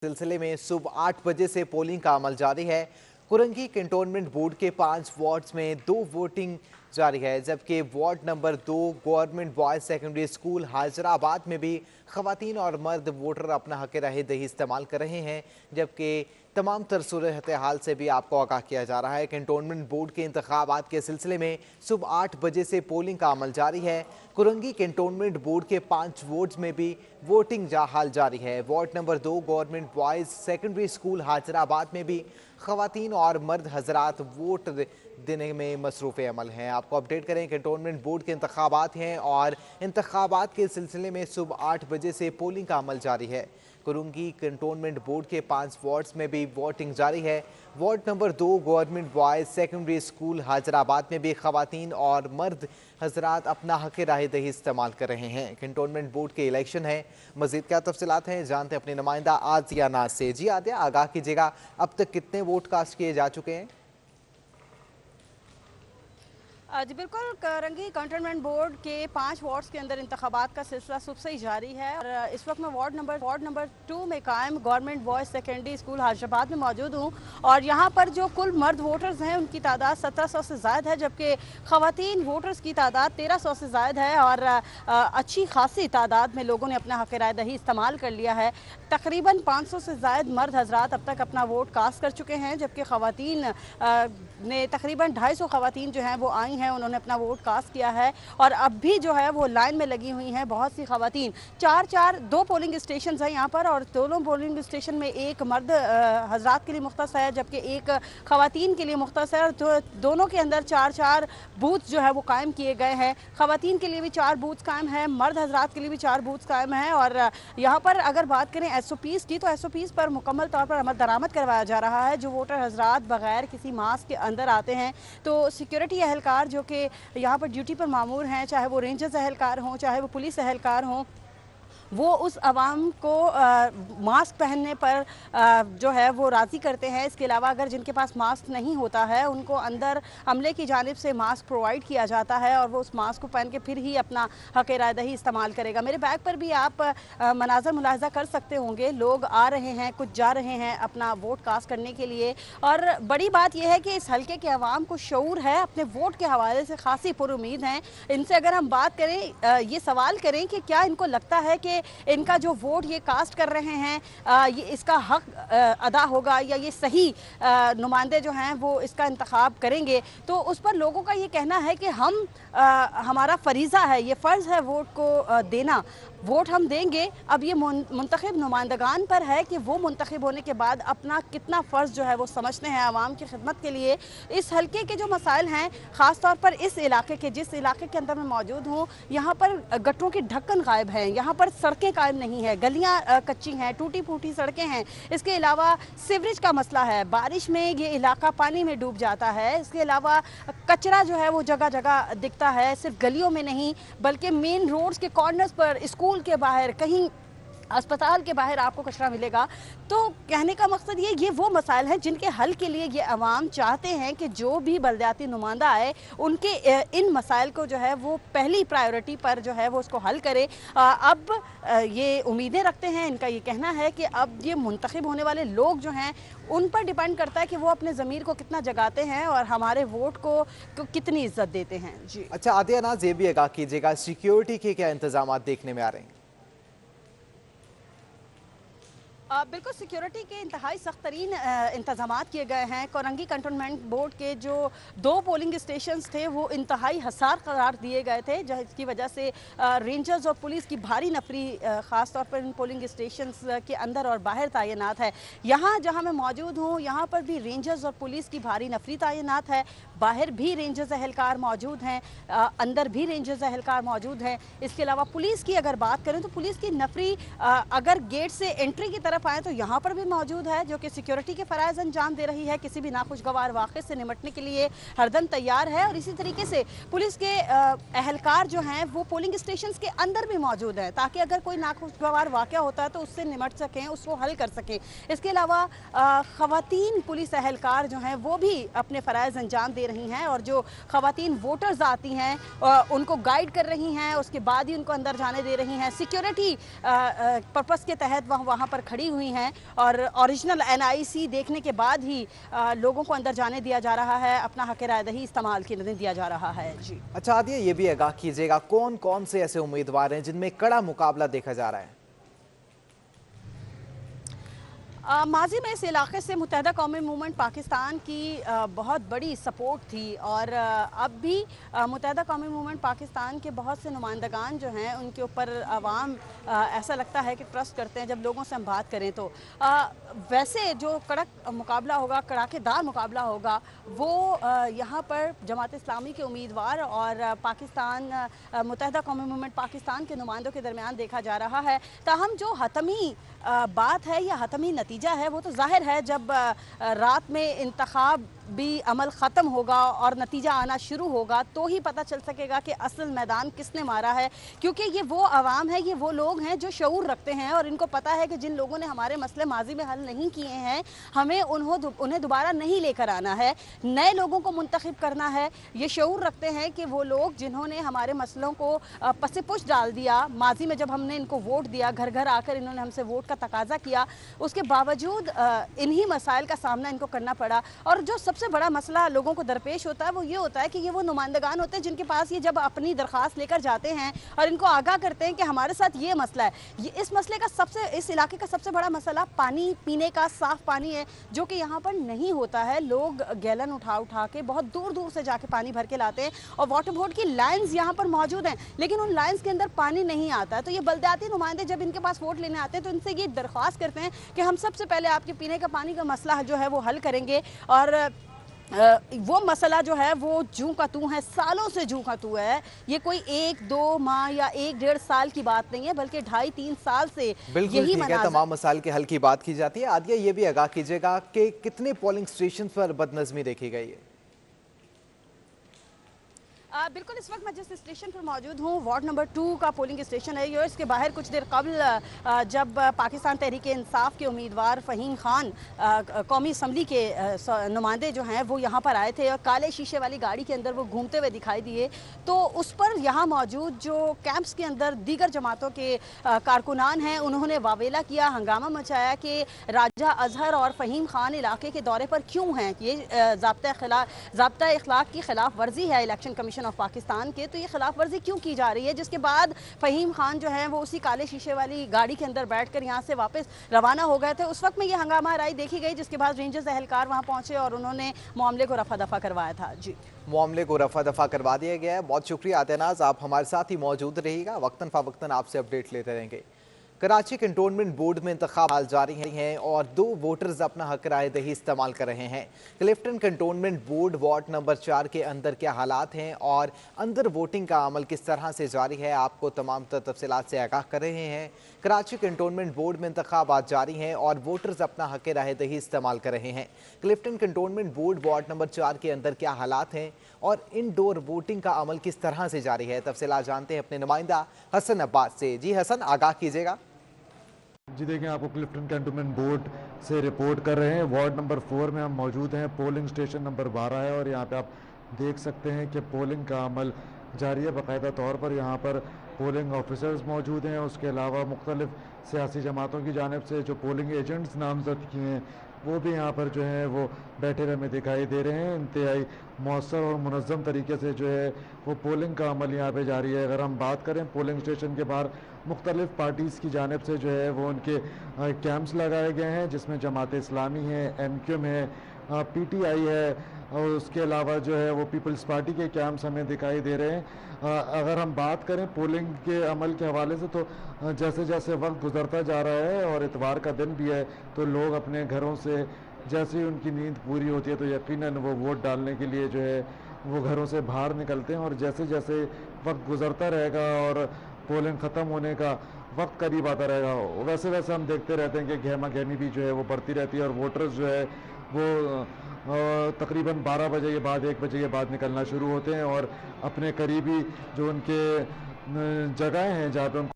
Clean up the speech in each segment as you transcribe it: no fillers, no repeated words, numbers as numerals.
सिलसिले में सुबह 8 बजे से पोलिंग का अमल जारी है। कुरंगी कैंटोनमेंट बोर्ड के 5 वार्ड्स में 2 वोटिंग जारी है, जबकि ward number 2 government boys secondary school Hazrabad में भी खवातीन और मर्द वोटर अपना हक राय दही इस्तेमाल कर रहे हैं। जबकि तमाम तर सूरत हाल से भी आपको आगाह किया जा रहा है। कैंटोनमेंट बोर्ड के इंतखाबात के सिलसिले में सुबह 8 बजे से पोलिंग का अमल जारी है। कुरंगी कैंटोनमेंट बोर्ड के 5 वार्ड्स में भी वोटिंग हाल जारी है। Ward number 2 government boys secondary school Hazrabad में भी खवातीन और मर्द हजरात वोट देने में मसरूफ़ अमल हैं। आपको अपडेट करें, कैंटोनमेंट बोर्ड के इंतखाबात हैं और इंतखाबात के सिलसिले में सुबह 8 बजे से पोलिंग का अमल जारी है। कुरंगी कैंटोनमेंट बोर्ड के 5 वार्ड्स में भी वोटिंग जारी है। Ward number 2 government boys secondary school Hazrabad में भी खवातीन और मर्द हजरात अपना हक राय दही इस्तेमाल कर रहे हैं। कैंटोनमेंट बोर्ड के इलेक्शन है, मजीद क्या तफसीलात हैं जानते हैं अपने नुमाइंदा आदिया नाज से। जी आदिया, आगाह कीजिएगा, अब तक कितने वोट कास्ट किए जा चुके हैं? जी बिल्कुल, कुरंगी कैंटोनमेंट बोर्ड के 5 वार्ड्स के अंदर इंतखाबात का सिलसिला सुबह से ही जारी है और इस वक्त मैं वार्ड नंबर 2 में कायम government boys secondary school Hazrabad में मौजूद हूँ और यहाँ पर जो कुल मर्द वोटर्स हैं उनकी तादाद 1700 से ज़ायद है, जबकि ख़वातीन वोटर्स की तादाद 1300 से ज़ायद है और अच्छी खासी तादाद में लोगों ने अपना हक राय दही इस्तेमाल कर लिया है। तकरीबन 500 से ज़ायद मर्द हजरात अब तक अपना वोट कास्ट कर चुके हैं, जबकि ख़वातीन ने तकरीबन 250 ख़वातीन जो हैं वो आई हैं, उन्होंने अपना वोट कास्ट किया है और अब भी जो है वो लाइन में लगी हुई हैं बहुत सी ख़वातीन। 2 पोलिंग स्टेशन हैं यहाँ पर और दोनों पोलिंग स्टेशन में एक मर्द हजरात के लिए मुख्तस है जबकि एक ख़वातीन के लिए मुख्तस है और दोनों के अंदर 4 बूथ जो है वो कायम किए गए हैं। ख़वातीन के लिए भी 4 बूथ कायम हैं, मर्द हजरात के लिए भी 4 बूथ कायम हैं और यहाँ पर अगर बात करें SOPs की तो SOPs पर मुकम्मल तौर पर अमल दरामद करवाया जा रहा है। जो वोटर हजरात बगैर किसी मास्क के अंदर आते हैं तो सिक्योरिटी एहलकार जो कि यहाँ पर ड्यूटी पर मामूर हैं, चाहे वो रेंजर्स एहलकार हों चाहे वो पुलिस एहलकार हों, वो उस आवाम को मास्क पहनने पर जो है वो राज़ी करते हैं। इसके अलावा अगर जिनके पास मास्क नहीं होता है उनको अंदर अमले की जानिब से मास्क प्रोवाइड किया जाता है और वो उस मास्क को पहन के फिर ही अपना हक राय दही इस्तेमाल करेगा। मेरे बैग पर भी आप मनाजर मुलाहजा कर सकते होंगे, लोग आ रहे हैं, कुछ जा रहे हैं अपना वोट कास्ट करने के लिए और बड़ी बात यह है कि इस हल्के के अवाम को शऊर है, अपने वोट के हवाले से खासी पुरुमीद हैं। इनसे अगर हम बात करें, ये सवाल करें कि क्या इनको लगता है कि इनका जो वोट ये कास्ट कर रहे हैं ये इसका हक अदा होगा या ये सही नुमाइंदे जो हैं वो इसका इंतखाब करेंगे, तो उस पर लोगों का ये कहना है कि हमारा फरीज़ा है, ये फ़र्ज़ है वोट को देना, वोट हम देंगे। अब ये मुंतखब नुमाइंदगान पर है कि वो मुंतखब होने के बाद अपना कितना फ़र्ज़ जो है वो समझते हैं आवाम की खिदमत के लिए। इस हल्के के जो मसाइल हैं, ख़ास तौर पर इस इलाके के, जिस इलाके के अंदर मैं मौजूद हूँ, यहाँ पर गटरों की ढक्कन गायब है, यहाँ पर सड़कें कायम नहीं है, गलियाँ कच्ची हैं, टूटी फूटी सड़कें हैं। इसके अलावा सीवरेज का मसला है, बारिश में ये इलाका पानी में डूब जाता है। इसके अलावा कचरा जो है वो जगह जगह दिखता है, सिर्फ गलियों में नहीं बल्कि मेन रोड्स के कॉर्नर्स पर, स्कूल के बाहर, कहीं अस्पताल के बाहर आपको कचरा मिलेगा। तो कहने का मकसद ये वो मसाइल हैं जिनके हल के लिए ये अवाम चाहते हैं कि जो भी बलदियाती नुमाइंदा आए उनके इन मसाइल को जो है वो पहली प्रायोरिटी पर जो है वो उसको हल करे। अब ये उम्मीदें रखते हैं, इनका ये कहना है कि अब ये मुंतखब होने वाले लोग जो हैं उन पर डिपेंड करता है कि वो अपने ज़मीर को कितना जगाते हैं और हमारे वोट को कितनी इज्जत देते हैं। जी अच्छा आदिया नाज, ये भी आगाह कीजिएगा, सिक्योरिटी के क्या इंतजाम देखने में आ रहे हैं? बिल्कुल, सिक्योरिटी के इंतहाई सख्त तरीन इंतजाम किए गए हैं। कुरंगी कैंटोनमेंट बोर्ड के जो 2 पोलिंग स्टेशंस थे वो इंतहाई हसार करार दिए गए थे, जिसकी वजह से रेंजर्स और पुलिस की भारी नफरी ख़ास तौर पर इन पोलिंग स्टेशंस के अंदर और बाहर तैनात है। यहाँ जहाँ मैं मौजूद हूँ यहाँ पर भी रेंजर्स और पुलिस की भारी नफरी तैनात है, बाहर भी रेंजर्स एहलकार मौजूद हैं, अंदर भी रेंजर्स एहलकार मौजूद हैं। इसके अलावा पुलिस की अगर बात करें तो पुलिस की नफरी अगर गेट से एंट्री की तरफ आए तो यहाँ पर भी मौजूद है, जो कि सिक्योरिटी के फ़राइज़ अंजाम दे रही है, किसी भी नाखुशगवार वाक़े से निपटने के लिए हरदम तैयार है। और इसी तरीके से पुलिस के एहलकार जो हैं वो पोलिंग स्टेशन के अंदर भी मौजूद हैं ताकि अगर कोई नाखुशगवार वाक़ा होता है तो उससे निपट सकें, उसको हल कर सकें। इसके अलावा ख़वातीन पुलिस एहलकार जो हैं वो भी अपने फ़राइज़ अंजाम दे रही हैं और जो ख़वातीन वोटर्स आती हैं उनको गाइड कर रही हैं, उसके बाद ही उनको अंदर जाने दे रही हैं। सिक्योरिटी पर्पज़ के तहत वहाँ पर खड़ी हुई हैं और ओरिजिनल NIC देखने के बाद ही लोगों को अंदर जाने दिया जा रहा है, अपना हक रायदही इस्तेमाल करने दिया जा रहा है। जी अच्छा आदिया, ये भी आगाह कीजिएगा कौन कौन से ऐसे उम्मीदवार हैं जिनमें कड़ा मुकाबला देखा जा रहा है? माजी में इस इलाके से मुत्तहदा कौमी मूवमेंट पाकिस्तान की बहुत बड़ी सपोर्ट थी और अब भी मुत्तहदा कौमी मूवमेंट पाकिस्तान के बहुत से नुमाइंदगान जो हैं उनके ऊपर आवाम ऐसा लगता है कि ट्रस्ट करते हैं जब लोगों से हम बात करें तो। वैसे जो कड़क मुकाबला होगा, कड़ाकेदार मुकाबला होगा, वो यहाँ पर जमात इस्लामी के उम्मीदवार और पाकिस्तान मुत्तहदा कौमी मूवमेंट पाकिस्तान के नुमाइंदों के दरमियान देखा जा रहा है। ताहम जो हतमी बात है या हतमी नतीजा है वो तो जाहिर है जब रात में इंतखाब भी अमल ख़त्म होगा और नतीजा आना शुरू होगा तो ही पता चल सकेगा कि असल मैदान किसने मारा है, क्योंकि ये वो आवाम है, ये वो लोग हैं जो शऊर रखते हैं और इनको पता है कि जिन लोगों ने हमारे मसले माजी में हल नहीं किए हैं हमें उन्हें दोबारा नहीं लेकर आना है, नए लोगों को मुंतखब करना है। ये शऊर रखते हैं कि वो लोग जिन्होंने हमारे मसलों को पस-ए-पुश डाल दिया, माजी में जब हमने इनको वोट दिया, घर घर आकर इन्होंने हमसे वोट का तकाजा किया, उसके बावजूद इन्हीं मसाइल का सामना इनको करना पड़ा। और जो सबसे बड़ा मसला लोगों को दरपेश होता है वो ये होता है कि ये वो नुमाइंदगान होते हैं जिनके पास ये जब अपनी दरख्वास्त लेकर जाते हैं और इनको आगाह करते हैं कि हमारे साथ ये मसला है, ये इस मसले का इस इलाके का सबसे बड़ा मसला पानी, पीने का साफ पानी है, जो कि यहाँ पर नहीं होता है। लोग गैलन उठा उठा के बहुत दूर दूर से जाके पानी भर के लाते हैं और वाटर बोर्ड की लाइन्स यहाँ पर मौजूद हैं, लेकिन उन लाइन्स के अंदर पानी नहीं आता है। तो ये बल्दियाती नुमाइंदे जब इनके पास वोट लेने आते हैं तो इनसे ये दरख्वास्त करते हैं कि हम सबसे पहले आपके पीने का पानी का मसला जो है वो हल करेंगे। और वो मसला जो है वो जूं का तू है, सालों से जूं का तू है। ये कोई 1-2 माह या 1-1.5 साल की बात नहीं है, बल्कि 2.5-3 साल से यही मनाज़र तमाम मसाइल के हल की बात की जाती है। आदिया, ये भी आगाह कीजिएगा कि कितने पोलिंग स्टेशन पर बदनज़मी देखी गई है? बिल्कुल, इस वक्त मैं जिस स्टेशन पर मौजूद हूँ वार्ड नंबर 2 का पोलिंग स्टेशन है ये। इसके बाहर कुछ देर कबल जब पाकिस्तान तहरीक इंसाफ के उम्मीदवार फ़हीम खान कौमी असम्बली के नुमाइंदे जो हैं वो यहाँ पर आए थे और काले शीशे वाली गाड़ी के अंदर वो घूमते हुए दिखाई दिए, तो उस पर यहाँ मौजूद जो कैंप्स के अंदर दीगर जमातों के कारकुनान हैं उन्होंने वावेला किया, हंगामा मचाया कि राजा अजहर और फ़हीम खान इलाके के दौरे पर क्यों हैं। ये ज़ाब्ता इखलाक की खिलाफ वर्जी है इलेक्शन कमीशन ऑफ पाकिस्तान के, तो ये खिलाफ वर्जी क्यों की जा रही है। जिसके बाद फ़हीम खान जो है वो उसी काले शीशे वाली गाड़ी के अंदर बैठकर यहाँ से वापस रवाना हो गए थे। उस वक्त में ये हंगामा राई देखी गई, जिसके बाद रेंजर्स एहलकार वहाँ पहुंचे और उन्होंने मामले को रफा दफा करवाया था। जी, मामले को रफा दफा करवा दिया गया है। बहुत शुक्रिया आतियानाज़, आप हमारे साथ ही मौजूद रहिएगा, वक्तन फ़वक्तन आपसे अपडेट लेते रहेंगे। कराची कंटोनमेंट बोर्ड में इंतखाब जारी हैं और 2 वोटर्स अपना हक राय दही इस्तेमाल कर रहे हैं। Clifton cantonment board ward number 4 के अंदर क्या हालात हैं और अंदर वोटिंग का अमल किस तरह से जारी है, आपको तमाम तफसीलात से आगाह कर रहे हैं। कराची कंटोनमेंट बोर्ड में इंतखाबात जारी हैं और वोटर्स अपना हक राय दही इस्तेमाल कर रहे हैं। Clifton cantonment board ward number 4 के अंदर क्या हालात हैं और इनडोर वोटिंग का अमल किस तरह से जारी है, तफसीलात जानते हैं अपने नुमाइंदा हसन अब्बास से। जी हसन, आगाह कीजिएगा। जी देखें, आपको क्लिफ्टन कैंटोनमेंट बोर्ड से रिपोर्ट कर रहे हैं। वार्ड नंबर 4 में हम मौजूद हैं। पोलिंग स्टेशन नंबर 12 है और यहाँ पे आप देख सकते हैं कि पोलिंग का अमल जारी है। बाकायदा तौर पर यहाँ पर पोलिंग ऑफिसर्स मौजूद हैं। उसके अलावा मुख्तलिफ सियासी जमातों की जानिब से जो पोलिंग एजेंट्स नामजद किए हैं वो भी यहाँ पर जो है वो बैठे हुए हमें दिखाई दे रहे हैं। इंतहाई मौसर और मुनज़्ज़म तरीके से जो है वो पोलिंग का अमल यहाँ पे जारी है। अगर हम बात करें पोलिंग स्टेशन के बाहर मुख्तलिफ पार्टीज़ की जानिब से जो है वो उनके कैंप्स लगाए गए हैं, जिसमें जमात इस्लामी है, MQM है, PTI है और उसके अलावा जो है वो पीपल्स पार्टी के कैंप्स हमें दिखाई दे रहे हैं। अगर हम बात करें पोलिंग के अमल के हवाले से तो जैसे जैसे वक्त गुजरता जा रहा है और इतवार का दिन भी है तो लोग अपने घरों से जैसे ही उनकी नींद पूरी होती है तो यकीनन वो वोट डालने के लिए जो है वो घरों से बाहर निकलते हैं। और जैसे जैसे वक्त गुजरता रहेगा और पोलिंग ख़त्म होने का वक्त करीब आता रहेगा वैसे वैसे हम देखते रहते हैं कि गहमा गहमी भी जो है वो बढ़ती रहती है और वोटर्स जो है वो तकरीबन 12 बजे के बाद 1 बजे के बाद निकलना शुरू होते हैं और अपने करीबी जो उनके जगह हैं जहाँ पे उनको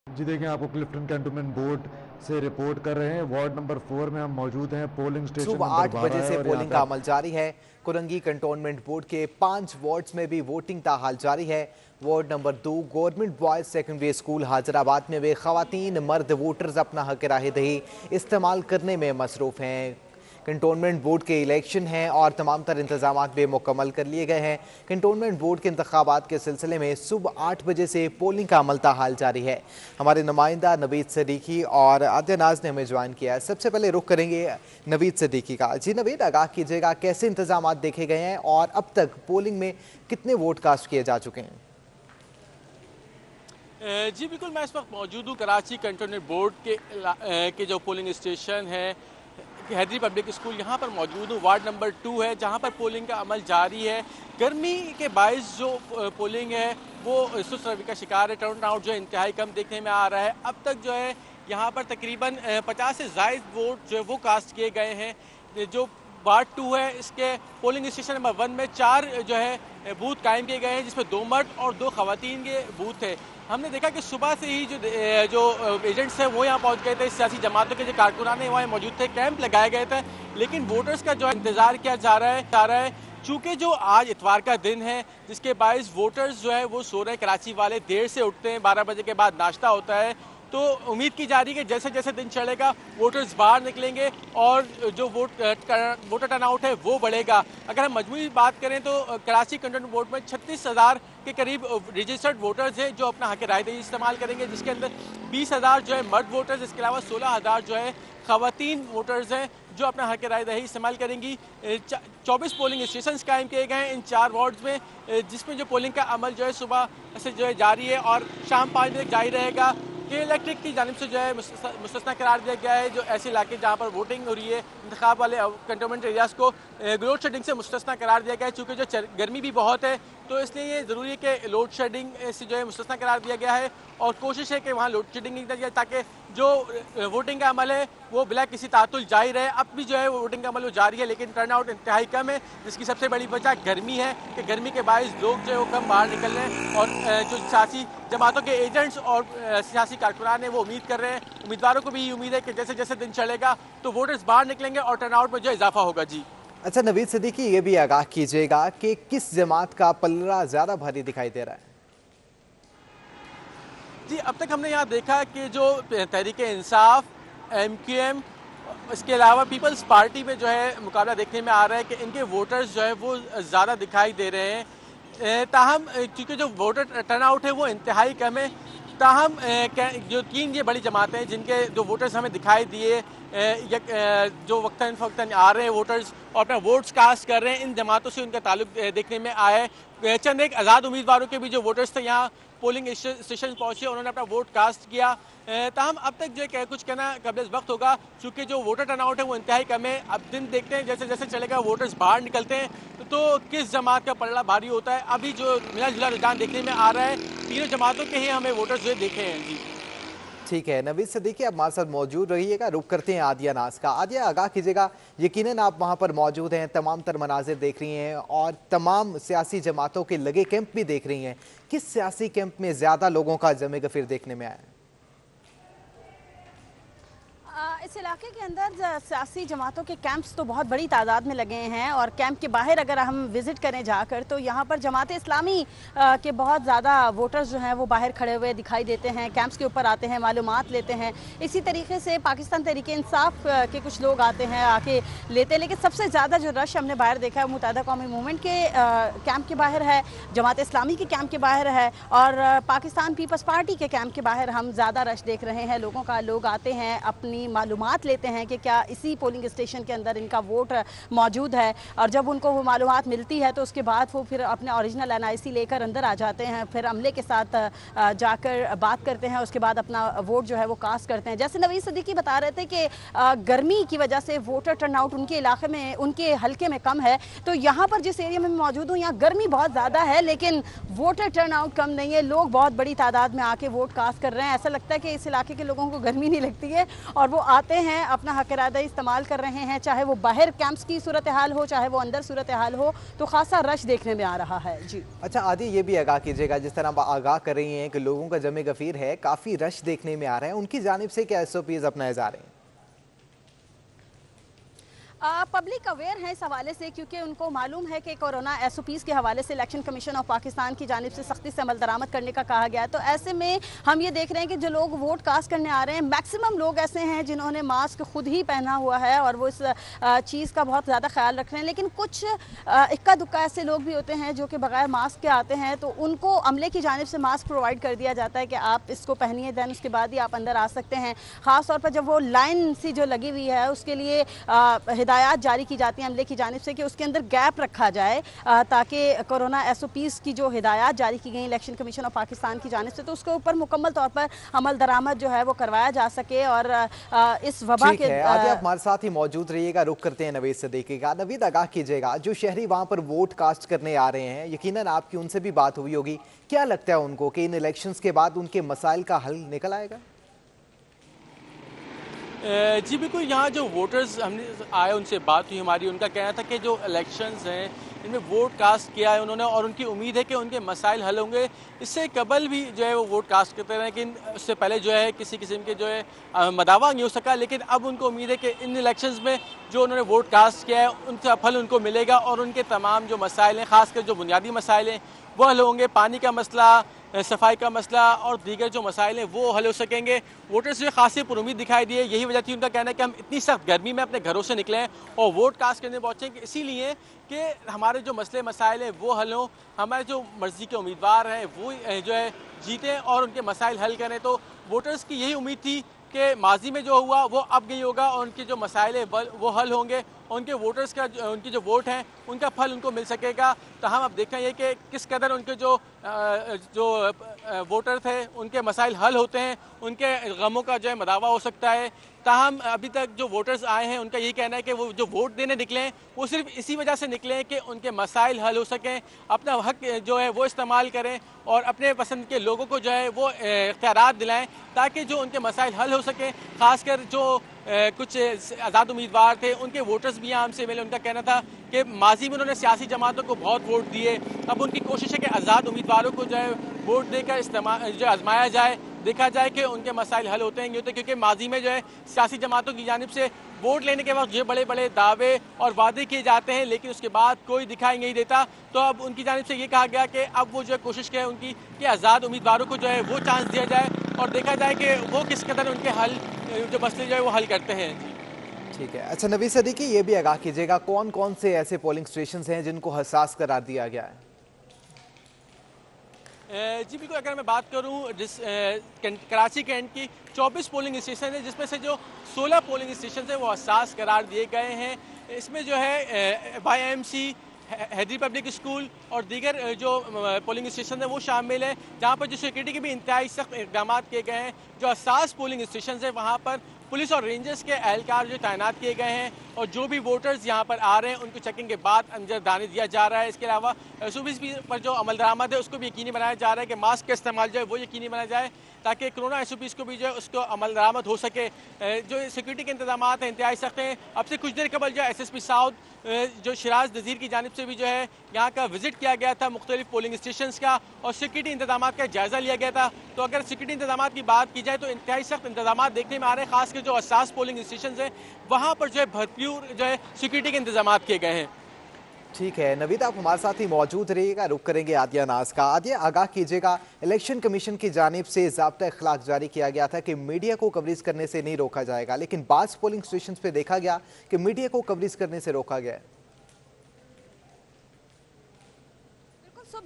जी देखें, आपको क्लिफ्टन कैंटोनमेंट बोर्ड से रिपोर्ट कर रहे हैं। वार्ड नंबर 4 में हम मौजूद हैं। पोलिंग स्टेशन सुबह नंबर 8 12 बजे है से और पोलिंग का अमल जारी है। कुरंगी कंटोनमेंट बोर्ड के 5 वार्ड्स में भी वोटिंग ताहाल जारी है। Ward number 2 government boys secondary school Hazrabad में वे खवातीन मर्द वोटर्स अपना हक राय दही इस्तेमाल करने में मसरूफ़ हैं। कंटोनमेंट बोर्ड के इलेक्शन हैं और तमाम तर इंतजाम भी मुकम्मल कर लिए गए हैं। कंटोनमेंट बोर्ड के इंतखाबात के सिलसिले में सुबह 8 बजे से पोलिंग का अमल ताहाल जारी है। हमारे नुमाइंदा नवीद सदीकी और आद्या नाज ने हमें ज्वाइन किया है। सबसे पहले रुख करेंगे नवीद सदीकी का। जी नवीद, आगाह कीजिएगा कैसे इंतजाम देखे गए हैं और अब तक पोलिंग में कितने वोट कास्ट किए जा चुके हैं? जी बिल्कुल, मैं इस वक्त मौजूद हूँ कराची कंटोनमेंट बोर्ड के जो पोलिंग स्टेशन है हैदरी पब्लिक स्कूल, यहाँ पर मौजूद हूँ। वार्ड नंबर 2 है जहाँ पर पोलिंग का अमल जारी है। गर्मी के बायस जो पोलिंग है वो सुस्त रवि का शिकार है। टर्न आउट जो है इंतहाई कम देखने में आ रहा है। अब तक जो है यहाँ पर तकरीबन 50 से ज़ायद वोट जो है वो कास्ट किए गए हैं। जो वार्ड 2 है इसके पोलिंग स्टेशन नंबर 1 में 4 जो है बूथ कायम किए गए हैं, जिसमें 2 मर्द और 2 खवातीन के बूथ है। हमने देखा कि सुबह से ही जो एजेंट्स हैं वो यहाँ पहुँच गए थे। सियासी जमातों के जो कारकुनान हैं वहाँ मौजूद थे, कैंप लगाए गए थे, लेकिन वोटर्स का जो इंतज़ार किया जा रहा है चूँकि जो आज इतवार का दिन है जिसके बायस वोटर्स जो है वो सो रहे हैं। कराची वाले देर से उठते हैं, 12 बजे के बाद नाश्ता होता है, तो उम्मीद की जा रही है कि जैसे जैसे दिन चढ़ेगा वोटर्स बाहर निकलेंगे और जो वोटर टर्नआउट है वो बढ़ेगा। अगर हम मजमूई बात करें तो कराची कंटोनमेंट बोर्ड में 36,000 के करीब रजिस्टर्ड वोटर्स हैं जो अपना हक रायदही इस्तेमाल करेंगे, जिसके अंदर 20,000 जो है मर्द वोटर्स, इसके अलावा 16,000 जो है खवातीन वोटर्स हैं जो अपना हक रायदही इस्तेमाल करेंगी। 24 पोलिंग स्टेशन कायम किए गए हैं इन 4 वार्ड्स में, जिसमें जो पोलिंग का अमल जो है सुबह से जो है जारी है और शाम 5 बजे तक जारी रहेगा। के इलेक्ट्रिक की जानिब से जो है मुस्तस्ना करार दिया गया है। जो ऐसे इलाके जहाँ पर वोटिंग हो रही है इंतखाब वाले कंटोनमेंट एरियाज़ को लोड शेडिंग से मुस्तस्ना करार दिया गया है। चूँकि जो गर्मी भी बहुत है तो इसलिए ये ज़रूरी है कि लोड शेडिंग से जो है मुस्तस्ना करार दिया गया है और कोशिश है कि वहाँ लोड शेडिंग नहीं किया जाए ताकि जो वोटिंग का अमल है वो बिला किसी तातुल जारी रहे। अब भी जो है वोटिंग का अमल वो जारी है, लेकिन टर्नआउट इंतहाई कम है, जिसकी सबसे बड़ी वजह गर्मी है कि गर्मी के बायस लोग जो है वो कम बाहर निकल रहे हैं। और जो सियासी जमातों के एजेंट्स और सियासी कारकुनान हैं वो उम्मीद कर रहे हैं, उम्मीदवारों को भी ये उम्मीद है कि जैसे जैसे दिन चलेगा तो वोटर्स बाहर निकलेंगे और टर्नआउट में जो इजाफा होगा। जी अच्छा नवीद सदीकी, ये भी आगाह कीजिएगा कि किस जमात का पल्ला ज़्यादा भारी दिखाई दे रहा है? जी अब तक हमने यहाँ देखा कि जो तहरीक इंसाफ, MQM, इसके अलावा पीपल्स पार्टी में जो है मुकाबला देखने में आ रहा है कि इनके वोटर्स जो है वो ज़्यादा दिखाई दे रहे हैं। ताहम क्योंकि जो वोटर टर्नआउट है वो इंतहाई कम है, ताहम जो 3 ये बड़ी जमातें हैं जिनके जो वोटर्स हमें दिखाई दिए जो वक्तन फ़वक्तन आ रहे हैं वोटर्स और अपना वोट्स कास्ट कर रहे हैं, इन जमातों से उनका ताल्लुक देखने में आया है। चंद एक आज़ाद उम्मीदवारों के भी जो वोटर्स थे यहाँ पोलिंग स्टेशन पहुँचे, उन्होंने अपना वोट कास्ट किया। ताहम अब तक जो कुछ कहना कबल वक्त होगा, चूँकि जो वोटर टर्नआउट है वो इंतहाई कम है। अब दिन देखते हैं जैसे जैसे चलेगा वोटर्स बाहर निकलते हैं तो किस जमात का पलड़ा भारी होता है। अभी जो मिला जुला रुझान देखने में आ रहा है, तीनों जमातों के ही हमें वोटर्स जो देखे हैं। जी ठीक है नवीद सदीकी, आप हमारे साथ मौजूद रहिएगा। रुक करते हैं आदिया नाज का। आदिया, आगाह कीजिएगा, यकीनन आप वहाँ पर मौजूद हैं, तमाम तर मनाजिर देख रही हैं और तमाम सियासी जमातों के लगे कैंप भी देख रही हैं। किस सियासी कैंप में ज़्यादा लोगों का जमे गफिर देखने में आया है? इस इलाके के अंदर सियासी जमातों के कैंप्स तो बहुत बड़ी तादाद में लगे हैं और कैंप के बाहर अगर हम विज़िट करें जाकर तो यहाँ पर जमात इस्लामी के बहुत ज़्यादा वोटर्स जो हैं वो बाहर खड़े हुए दिखाई देते हैं, कैंप्स के ऊपर आते हैं, मालूमात लेते हैं। इसी तरीके से पाकिस्तान तहरीक इंसाफ के कुछ लोग आते हैं, आके लेते हैं, लेकिन सबसे ज़्यादा जो रश हमने बाहर देखा है मुत्तहिदा कौमी मूवमेंट के कैंप के बाहर है, जमात इस्लामी के कैंप के बाहर है और पाकिस्तान पीपल्स पार्टी के कैंप के बाहर हम ज़्यादा रश देख रहे हैं लोगों का। लोग आते हैं, अपनी मालूमात लेते हैं कि क्या इसी पोलिंग स्टेशन के अंदर इनका वोट मौजूद है और जब उनको वो मालूमात मिलती है तो उसके बाद वो फिर अपने ओरिजिनल NIC लेकर अंदर आ जाते हैं, फिर अमले के साथ जाकर बात करते हैं, उसके बाद अपना वोट जो है वो कास्ट करते हैं। जैसे नवीद सदीकी बता रहे थे कि गर्मी की वजह से वोटर टर्नआउट उनके इलाके में, उनके हल्के में कम है, तो यहाँ पर जिस एरिया में मौजूद हूँ यहाँ गर्मी बहुत ज़्यादा है लेकिन वोटर टर्नआउट कम नहीं है। लोग बहुत बड़ी तादाद में आके वोट कास्ट कर रहे हैं। ऐसा लगता है कि इस इलाके के लोगों को गर्मी नहीं लगती है और वो आते हैं, अपना हक इरादा इस्तेमाल कर रहे हैं, चाहे वो बाहर कैंप्स की सूरत हाल हो, चाहे वो अंदर सूरत हाल हो, तो खासा रश देखने में आ रहा है। जी अच्छा आदि, ये भी आगाह कीजिएगा, जिस तरह आप आगाह कर रही हैं कि लोगों का जमे गफीर है, काफ़ी रश देखने में आ रहा है, उनकी जानिब से क्या SOPs अपनाए जा रहे हैं? पब्लिक अवेयर है इस हवाले से, क्योंकि उनको मालूम है कि कोरोना SOPs के हवाले से इलेक्शन कमीशन ऑफ पाकिस्तान की जानिब से सख्ती से अमल दरामद करने का कहा गया है। तो ऐसे में हम ये देख रहे हैं कि जो लोग वोट कास्ट करने आ रहे हैं, मैक्सिमम लोग ऐसे हैं जिन्होंने मास्क खुद ही पहना हुआ है और वो इस चीज़ का बहुत ज़्यादा ख्याल रख रहे हैं। लेकिन कुछ इक्का दुक्का ऐसे लोग भी होते हैं जो कि बगैर मास्क के आते हैं, तो उनको अमले की जानिब से मास्क प्रोवाइड कर दिया जाता है कि आप इसको पहनिए, दैन उसके बाद ही आप अंदर आ सकते हैं। ख़ास तौर पर जब वो लाइन सी जो लगी हुई है उसके लिए हिदायत जारी की जाती है अमले की जानिब से कि उसके अंदर गैप रखा जाए, ताकि कोरोना SOPs की जो हिदायत जारी की गई इलेक्शन कमीशन ऑफ पाकिस्तान की जानिब से, तो उसके ऊपर मुकम्मल तौर पर अमल दरामद जो है वो करवाया जा सके और इस वबा के आज आप हमारे साथ ही मौजूद रहिएगा। रुक करते हैं नवीद सदीकी का। नवीद, आगाह कीजिएगा, जो शहरी वहाँ पर वोट कास्ट करने आ रहे हैं, यकीनन आपकी उनसे भी बात हुई होगी, क्या लगता है उनको कि इन इलेक्शंस के बाद उनके मसाइल का हल निकल आएगा? जी बिल्कुल, यहाँ जो वोटर्स हमने आए उनसे बात हुई हमारी, उनका कहना था कि जो इलेक्शंस हैं इनमें वोट कास्ट किया है उन्होंने और उनकी उम्मीद है कि उनके मसाइल हल होंगे। इससे कबल भी जो है वो वोट कास्ट करते रहे, लेकिन उससे पहले जो है किसी किस्म के जो है मदावा नहीं हो सका। लेकिन अब उनको उम्मीद है कि इन इलेक्शंस में जो उन्होंने वोट कास्ट किया है उनका फल उनको मिलेगा और उनके तमाम जो मसाइल हैं, ख़ासकर जो बुनियादी मसाइल हैं वो हल होंगे। पानी का मसला, सफाई का मसला और दीगर जो मसाइल हैं वो हल हो सकेंगे। वोटर्स जो खासी पुरुमीद दिखाई दिए, यही वजह थी उनका कहना है कि हम इतनी सख्त गर्मी में अपने घरों से निकले हैं और वोट कास्ट करने पहुँचे इसीलिए कि हमारे जो मसले मसाइल हैं वो हल हों, हमारे जो मर्जी के उम्मीदवार हैं वो जो है जीतें और उनके मसाइल हल करें। तो वोटर्स की यही उम्मीद थी कि माजी में जो हुआ वो अब नहीं होगा और उनके जो मसाइल हैं वो हल होंगे, उनके वोटर्स का उनकी जो वोट हैं उनका फल उनको मिल सकेगा। तो हम अब देखें ये कि किस कदर उनके जो वोटर थे उनके मसाइल हल होते हैं, उनके गमों का जो है मदावा हो सकता है। ताहम अभी तक जो वोटर्स आए हैं उनका यही कहना है कि वो जो वोट देने निकले हैं वो सिर्फ इसी वजह से निकले हैं कि उनके मसाइल हल हो सकें, अपना हक जो है वो इस्तेमाल करें और अपने पसंद के लोगों को जो है वो इख्तियारात दिलाएं ताकि जो उनके मसाइल हल हो सकें। ख़ासकर जो कुछ आज़ाद उम्मीदवार थे उनके वोटर्स भी यहाँ हमसे मिले, उनका कहना था कि माजी में उन्होंने सियासी जमातों को बहुत वोट दिए, अब उनकी कोशिश है कि आज़ाद उम्मीदवारों को जो है वोट देकर इस्तेमाल जो आजमाया जाए, देखा जाए कि उनके मसाइल हल होते हैं नहीं होते। क्योंकि माजी में जो है सियासी जमातों की जानिब से वोट लेने के बाद ये बड़े बड़े दावे और वादे किए जाते हैं लेकिन उसके बाद कोई दिखाई नहीं देता। तो अब उनकी जानिब से ये कहा गया कि अब वो जो है कोशिश करें उनकी कि आज़ाद उम्मीदवारों को जो है वो चांस दिया जाए और देखा जाए कि वो किस कदर उनके हल जो मसले जो है वो हल करते हैं। ठीक है। अच्छा नवीद सदीकी, ये भी आगाह कीजिएगा, कौन कौन से ऐसे पोलिंग स्टेशन हैं जिनको हसास करार दिया गया है? जी बिल्कुल, अगर मैं बात करूं कराची कैंट की 24 पोलिंग स्टेशन है जिसमें से जो 16 पोलिंग स्टेशन हैं वो हसास करार दिए गए हैं। इसमें जो है YMC, हैदरी पब्लिक स्कूल और दीगर जो पोलिंग स्टेशन हैं वो शामिल है, जहाँ पर जो सिक्योरिटी के भी इंतहाई सख्त इक़दाम किए गए हैं। जो हसास पोलिंग स्टेशन है वहाँ पर पुलिस और रेंजर्स के एहलकार जो तैनात किए गए हैं और जो भी वोटर्स यहाँ पर आ रहे हैं उनको चेकिंग के बाद अंदर दाने दिया जा रहा है। इसके अलावा SOPs पर जो अमल दरामद है उसको भी यकीनी बनाया जा रहा है कि मास्क का इस्तेमाल जो है वो यकीनी बनाया जाए ताकि कोरोना SOPs को भी जो है उसको अमल दरामद हो सके। जो सिक्योरिटी के इंतजाम हैं इंतहाई सख्त हैं। अब से कुछ देर कबल जो SSP साउथ जो शिराज नज़ीर की जानिब से भी जो है यहाँ का विजिट किया गया था मुख्तलिफ पोलिंग स्टेशन का और सिक्योरिटी इंतजाम का जायज़ा लिया गया था। तो अगर सिक्योरिटी इंतजाम की बात की जाए तो इंतहाई सख्त इंतजाम देखने में आ रहे हैं, खासकर जो हसास पोलिंग स्टेशन हैं वहाँ पर जो है भरपूर जो है सिक्योरिटी के इंतजाम किए गए हैं। ठीक है नवीद, आप हमारे साथ ही मौजूद रहिएगा। रुक करेंगे आदिया नाज का। आदिया, आगाह कीजिएगा, इलेक्शन कमीशन की जानिब से ज़ाब्ता इखलाक जारी किया गया था कि मीडिया को कवरेज करने से नहीं रोका जाएगा, लेकिन बाज़ पोलिंग स्टेशन पे देखा गया कि मीडिया को कवरेज करने से रोका गया।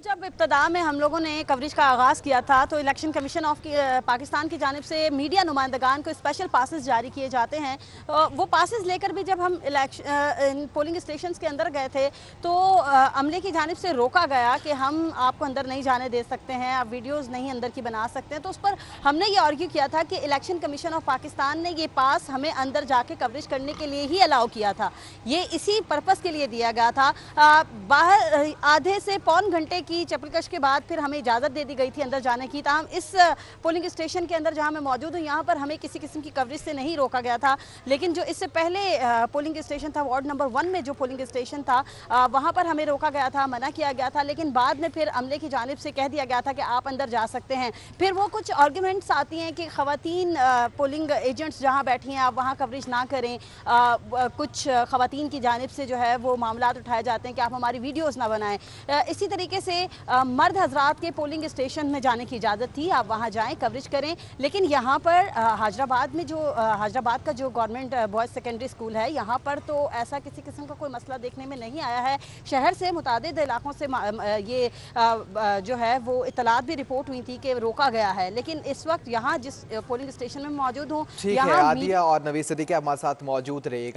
जब इब्तदा में हम लोगों ने कवरेज का आगाज़ किया था तो इलेक्शन कमीशन ऑफ पाकिस्तान की जानिब से मीडिया नुमाइंदगान को स्पेशल पासेस जारी किए जाते हैं। वो पासेस लेकर भी जब हम पोलिंग स्टेशंस के अंदर गए थे तो अमले की जानिब से रोका गया कि हम आपको अंदर नहीं जाने दे सकते हैं, आप वीडियोज़ नहीं अंदर की बना सकते हैं। तो उस पर हमने ये आर्ग्यू किया था कि इलेक्शन कमीशन ऑफ पाकिस्तान ने ये पास हमें अंदर जाके कवरेज करने के लिए ही अलाउ किया था, ये इसी पर्पज़ के लिए दिया गया था। बाहर आधे से पौन घंटे की की चपलकश के बाद फिर हमें इजाज़त दे दी गई थी अंदर जाने की। ताहम इस पोलिंग स्टेशन के अंदर जहाँ मैं मौजूद हूँ, यहाँ पर हमें किसी किस्म की कवरेज से नहीं रोका गया था। लेकिन जो इससे पहले पोलिंग स्टेशन था, वार्ड नंबर 1 में जो पोलिंग स्टेशन था, वहाँ पर हमें रोका गया था, मना किया गया था। लेकिन बाद में फिर अमले की जानिब से कह दिया गया था कि आप अंदर जा सकते हैं। फिर वो कुछ आर्गूमेंट्स आती हैं कि ख़वातीन पोलिंग एजेंट्स जहाँ बैठी हैं आप वहाँ कवरेज ना करें। कुछ ख़वातीन की जानिब से जो है वो मामलात उठाए जाते हैं कि आप हमारी वीडियोज़ ना बनाएं। इसी तरीके से मर्द हजरात के पोलिंग स्टेशन में जाने की इजाज़त थी, आप वहाँ जाएँ, कवरेज करें। लेकिन यहाँ पर हैदराबाद में जो हैदराबाद का जो गवर्नमेंट बॉयज़ सेकेंडरी स्कूल है, यहाँ पर तो ऐसा किसी किस्म का कोई मसला देखने में नहीं आया है। शहर से मुतादिद इलाकों से ये जो है वो इतलात भी रिपोर्ट हुई थी कि रोका गया है। लेकिन इस वक्त यहाँ जिस पोलिंग स्टेशन में मौजूद हूँ, ठीक है, आदिया और नवीद सिद्दीकी हमारे साथ मौजूद रहिएगा।